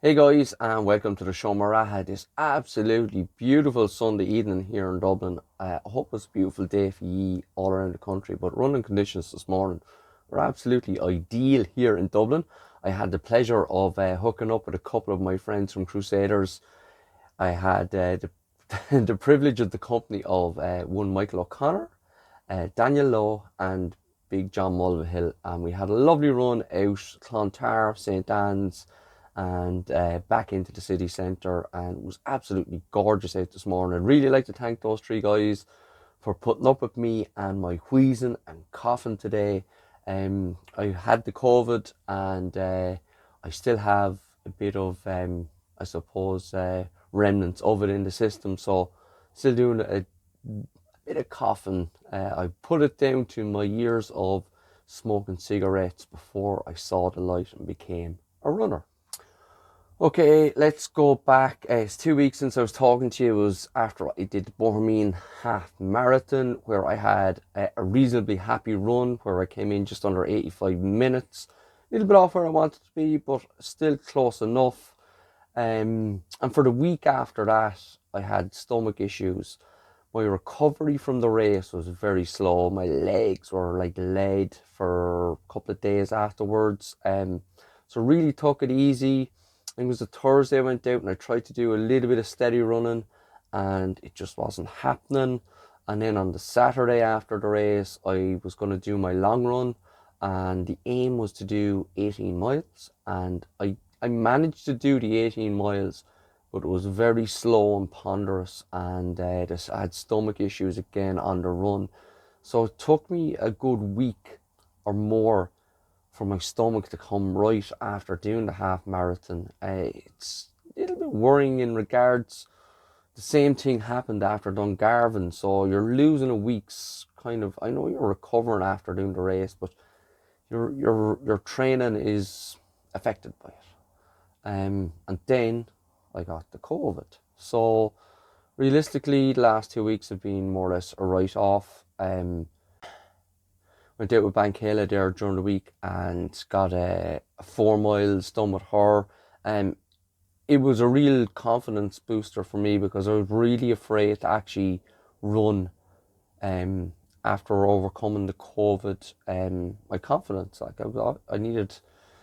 Hey guys, and welcome to the show. Maraha, this absolutely beautiful Sunday evening here in Dublin. I hope it's a beautiful day for ye all around the country, but running conditions this morning were absolutely ideal here in Dublin. I had the pleasure of hooking up with a couple of my friends from Crusaders. I had the privilege of the company of one Michael O'Connor, Daniel Lowe, and Big John Mulvihill, and we had a lovely run out Clontarf, St Anne's, and back into the city centre, and it was absolutely gorgeous out this morning. I'd really like to thank those three guys for putting up with me and my wheezing and coughing today. I had the COVID, and I still have a bit of, I suppose, remnants of it in the system. So, still doing a bit of coughing. I put it down to my years of smoking cigarettes before I saw the light and became a runner. Okay, let's go back. It's 2 weeks since I was talking to you. It was after I did the Bohemian Half Marathon, where I had a reasonably happy run, where I came in just under 85 minutes. A little bit off where I wanted to be, but still close enough. And for the week after that, I had stomach issues. My recovery from the race was very slow. My legs were like lead for a couple of days afterwards. So really took it easy. I think it was a Thursday I went out and I tried to do a little bit of steady running, and it just wasn't happening. And then on the Saturday after the race, I was going to do my long run, and the aim was to do 18 miles. And I managed to do the 18 miles, but it was very slow and ponderous, and I had stomach issues again on the run. So it took me a good week or more for my stomach to come right after doing the half marathon. It's a little bit worrying in regards. The same thing happened after Dungarvan, so you're losing a week's kind of. I know you're recovering after doing the race, but your training is affected by it. And then I got the COVID. So realistically, the last 2 weeks have been more or less a write off. Went out with Bankela there during the week and got a 4 miles done with her. It was a real confidence booster for me because I was really afraid to actually run um, after overcoming the COVID. My confidence, like I needed.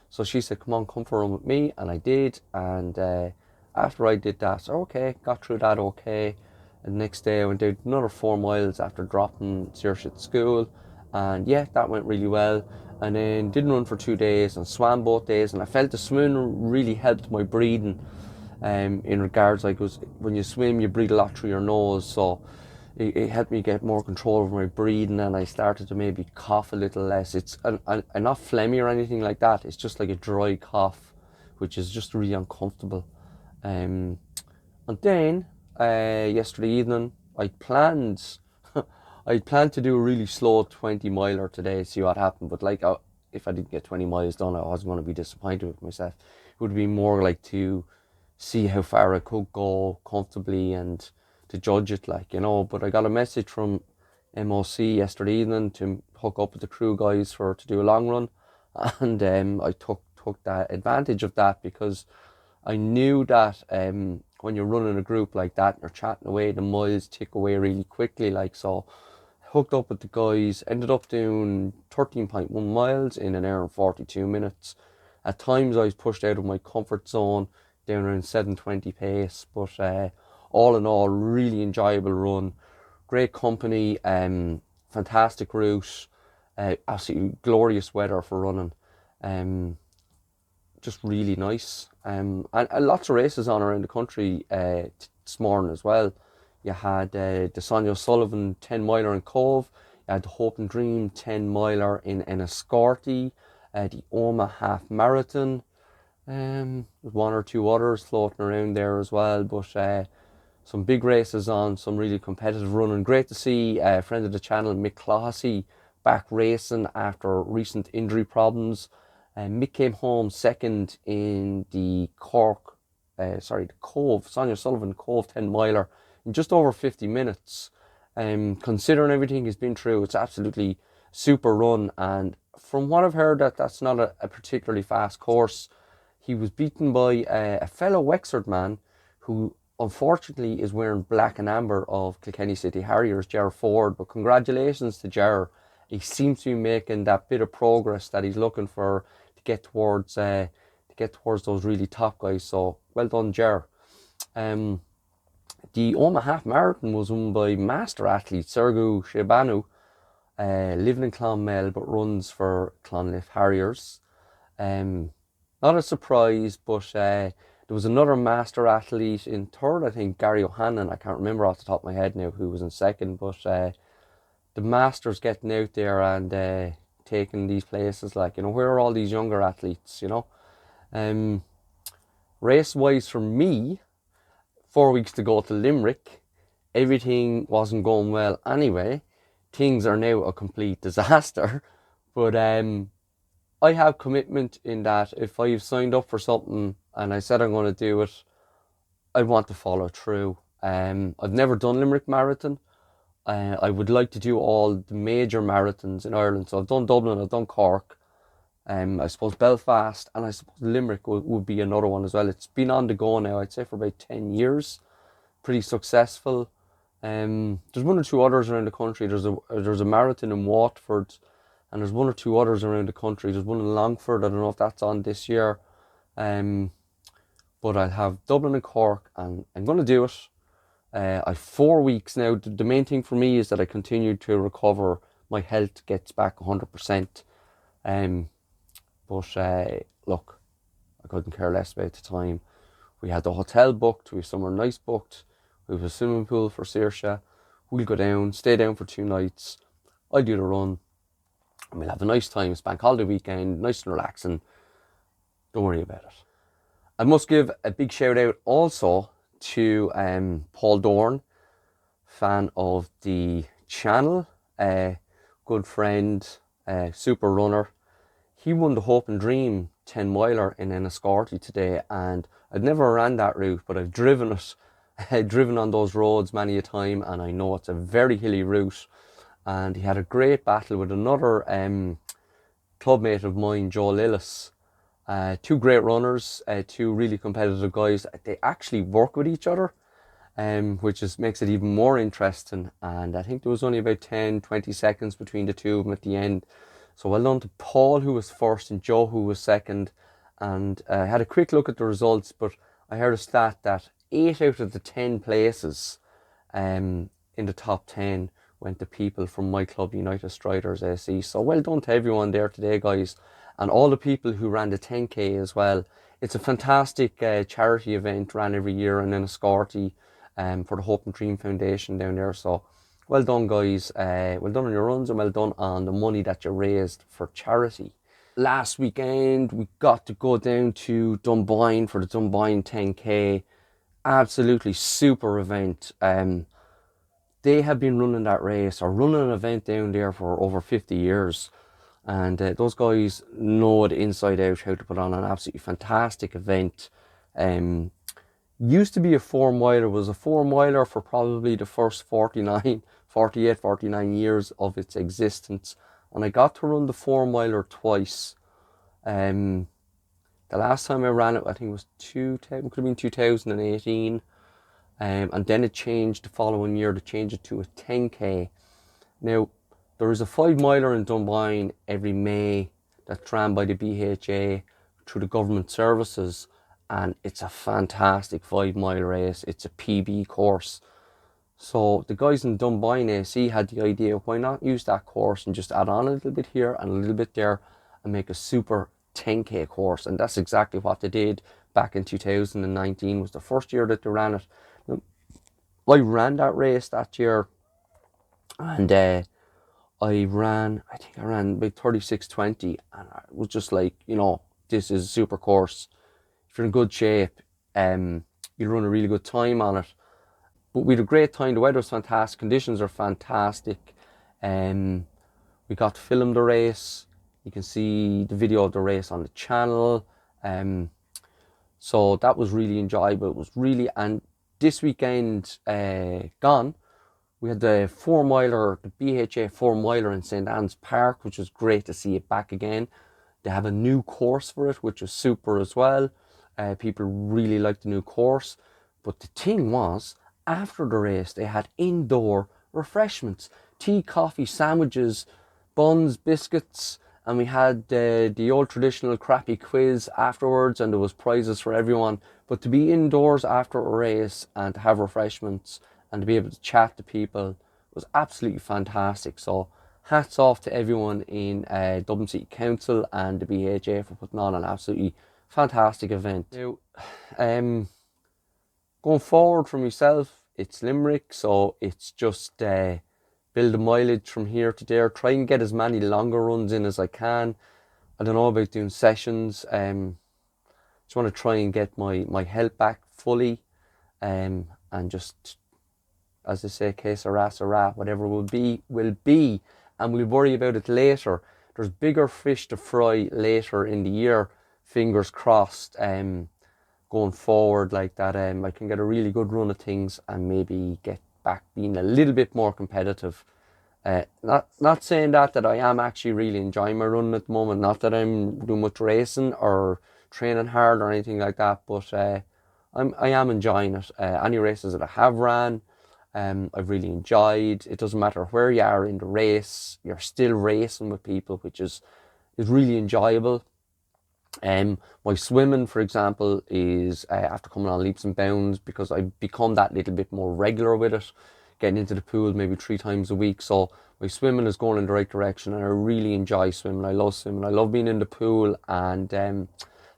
So she said, "Come on, come for a run with me," and I did. And after I did that, so okay, got through that okay. And the next day I went out another 4 miles after dropping Saoirse at school, and yeah, that went really well. And then didn't run for 2 days and swam both days, and I felt the swimming really helped my breathing. In regards, like, was when you swim, you breathe a lot through your nose, so it helped me get more control over my breathing, and I started to maybe cough a little less. It's I'm not phlegmy or anything like that. It's just like a dry cough, which is just really uncomfortable. Um, and then yesterday evening, I planned to do a really slow 20 miler today, see what happened. But like, if I didn't get 20 miles done, I wasn't going to be disappointed with myself. It would be more like to see how far I could go comfortably and to judge it, like, But I got a message from MOC yesterday evening to hook up with the crew guys for to do a long run, and I took that advantage of that because I knew that when you're running a group like that and you're chatting away, the miles tick away really quickly. Like, so, hooked up with the guys, ended up doing 13.1 miles in an hour and 42 minutes. At times I was pushed out of my comfort zone down around 7:20 pace, but all in all, really enjoyable run. Great company, fantastic route, absolutely glorious weather for running. Um, just really nice. And lots of races on around the country this morning as well. You had the Sonia O'Sullivan 10 miler in Cove, you had the Hope and Dream 10 miler in Enniscorthy, the Oma Half Marathon. With one or two others floating around there as well, but some big races on, some really competitive running. Great to see a friend of the channel, Mick Clohessy, back racing after recent injury problems. Mick came home second in the the Cove, Sonia Sullivan Cove 10 miler in just over 50 minutes. Considering everything he's been through, it's absolutely super run. And from what I've heard, that's not a particularly fast course. He was beaten by a fellow Wexford man who unfortunately is wearing black and amber of Kilkenny City Harriers, Ger Ford. But congratulations to Ger. He seems to be making that bit of progress that he's looking for to get towards those really top guys. So well done, Ger. The Omagh Half Marathon was won by master athlete Sergio Shebanu, living in Clonmel but runs for Clonliffe Harriers. Not a surprise, but there was another master athlete in third, I think, Gary O'Hanlon. I can't remember off the top of my head now who was in second, but the masters getting out there and taking these places, like, where are all these younger athletes, race-wise for me, 4 weeks to go to Limerick, everything wasn't going well anyway. Things are now a complete disaster, but I have commitment in that if I've signed up for something and I said I'm going to do it, I want to follow through. I've never done Limerick Marathon. I would like to do all the major marathons in Ireland. So I've done Dublin, I've done Cork, I suppose Belfast, and I suppose Limerick would be another one as well. It's been on the go now, I'd say, for about 10 years. Pretty successful. There's one or two others around the country. There's a marathon in Waterford, and there's one or two others around the country. There's one in Longford. I don't know if that's on this year. But I'll have Dublin and Cork, and I'm going to do it. I've 4 weeks now. The main thing for me is that I continue to recover. My health gets back 100%. But look, I couldn't care less about the time. We had the hotel booked. We have somewhere nice booked. We have a swimming pool for Saoirse. We'll go down, stay down for 2 nights. I'll do the run. And we'll have a nice time. It's bank holiday weekend, nice and relaxing. Don't worry about it. I must give a big shout out also to Paul Dorn, fan of the channel, good friend, super runner. He won the Hope and Dream 10 miler in Enniscorthy today, and I've never ran that route, but I've driven it. I've driven on those roads many a time, and I know it's a very hilly route. And he had a great battle with another clubmate of mine, Joe Lillis. Two great runners, two really competitive guys. They actually work with each other, which makes it even more interesting. And I think there was only about 10-20 seconds between the two of them at the end. So well done to Paul, who was first, and Joe, who was second. And I had a quick look at the results, but I heard a stat that 8 out of the 10 places in the top 10 went to people from my club, United Striders SE. So well done to everyone there today, guys. And all the people who ran the 10K as well. It's a fantastic charity event ran every year in Enniscorthy for the Hope and Dream Foundation down there. So well done, guys. Well done on your runs, and well done on the money that you raised for charity. Last weekend, we got to go down to Dunboyne for the Dunboyne 10K. Absolutely super event. They have been running that race, or running an event down there, for over 50 years. And those guys know it inside out how to put on an absolutely fantastic event. Used to be a 4-miler, was a 4-miler for probably the first 49 years of its existence. And I got to run the 4-miler twice. The last time I ran it, I think it was could have been 2018. And then it changed the following year to change it to a 10K. Now, there is a 5-miler in Dunboyne every May that's ran by the BHA through the government services, and it's a fantastic 5-mile race. It's a PB course. So the guys in Dunboyne AC had the idea, why not use that course and just add on a little bit here and a little bit there and make a super 10K course. And that's exactly what they did back in 2019, was the first year that they ran it. Now, I ran that race that year, and I think I ran about 36:20, and I was just like, this is a super course. If you're in good shape, you'll run a really good time on it. But we had a great time. The weather was fantastic, conditions are fantastic. We got to film the race. You can see the video of the race on the channel. So that was really enjoyable. It was really, and this weekend gone, we had the 4-miler, the BHA 4-miler in St. Anne's Park, which was great to see it back again. They have a new course for it, which is super as well. People really like the new course. But the thing was, after the race, they had indoor refreshments, tea, coffee, sandwiches, buns, biscuits, and we had the old traditional crappy quiz afterwards, and there was prizes for everyone. But to be indoors after a race and to have refreshments and to be able to chat to people was absolutely fantastic. So hats off to everyone in Dublin City Council and the BHA for putting on an absolutely fantastic event. Now, going forward for myself, it's Limerick, so it's just build the mileage from here to there, try and get as many longer runs in as I can. I don't know about doing sessions. Just want to try and get my health back fully, and just, as they say, que sera, whatever will be, and we'll worry about it later. There's bigger fish to fry later in the year, fingers crossed, going forward like that. I can get a really good run of things and maybe get back being a little bit more competitive. Not saying that I am actually really enjoying my running at the moment, not that I'm doing much racing or training hard or anything like that, but I am enjoying it. Any races that I have ran, I've really enjoyed. It doesn't matter where you are in the race, you're still racing with people, which is really enjoyable. My swimming, for example, is after coming on leaps and bounds because I've become that little bit more regular with it, getting into the pool maybe 3 times a week. So my swimming is going in the right direction, and I really enjoy swimming. I love swimming. I love being in the pool and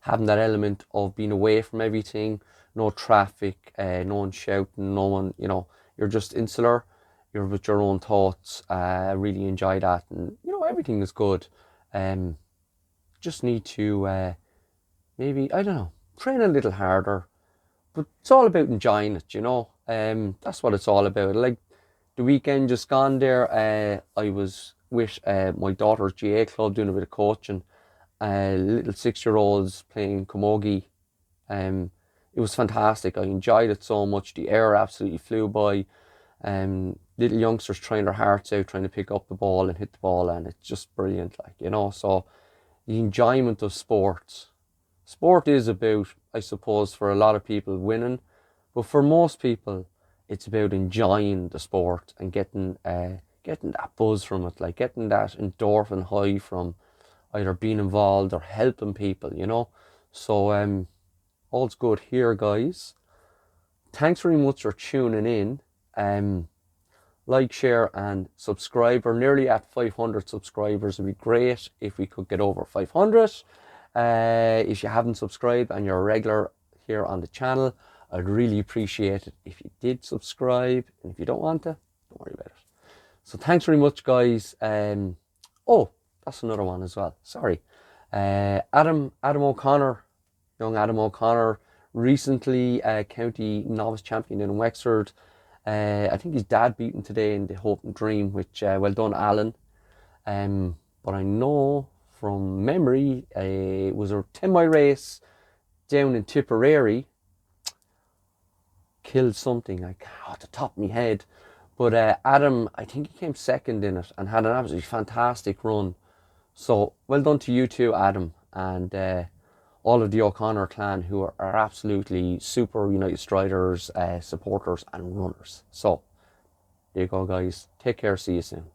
having that element of being away from everything, no traffic, no one shouting, no one, you're just insular. You're with your own thoughts. I really enjoy that, and everything is good. Just need to maybe, I don't know, train a little harder, but it's all about enjoying it. That's what it's all about. Like the weekend just gone there, I was with my daughter's GA club doing a bit of coaching, little 6-year-olds playing camogie. It was fantastic. I enjoyed it so much. The air absolutely flew by. Little youngsters trying their hearts out, trying to pick up the ball and hit the ball, and it's just brilliant. So the enjoyment of sports. Sport is about, I suppose, for a lot of people, winning, but for most people, it's about enjoying the sport and getting that buzz from it, like getting that endorphin high from either being involved or helping people. So all's good here, guys. Thanks very much for tuning in. Like, share, and subscribe. We're nearly at 500 subscribers. It'd be great if we could get over 500. If you haven't subscribed and you're a regular here on the channel, I'd really appreciate it if you did subscribe. And if you don't want to, don't worry about it. So thanks very much, guys. Oh, that's another one as well. Sorry. Adam O'Connor, young Adam O'Connor, recently county novice champion in Wexford. I think his dad beat him today in the Hope and Dream, which well done, Alan. But I know from memory, it was a 10-mile race down in Tipperary. Killed something, off the top of my head. But Adam, I think he came second in it and had an absolutely fantastic run. So well done to you too, Adam, and all of the O'Connor clan, who are absolutely super United Striders, supporters and runners. So there you go, guys. Take care. See you soon.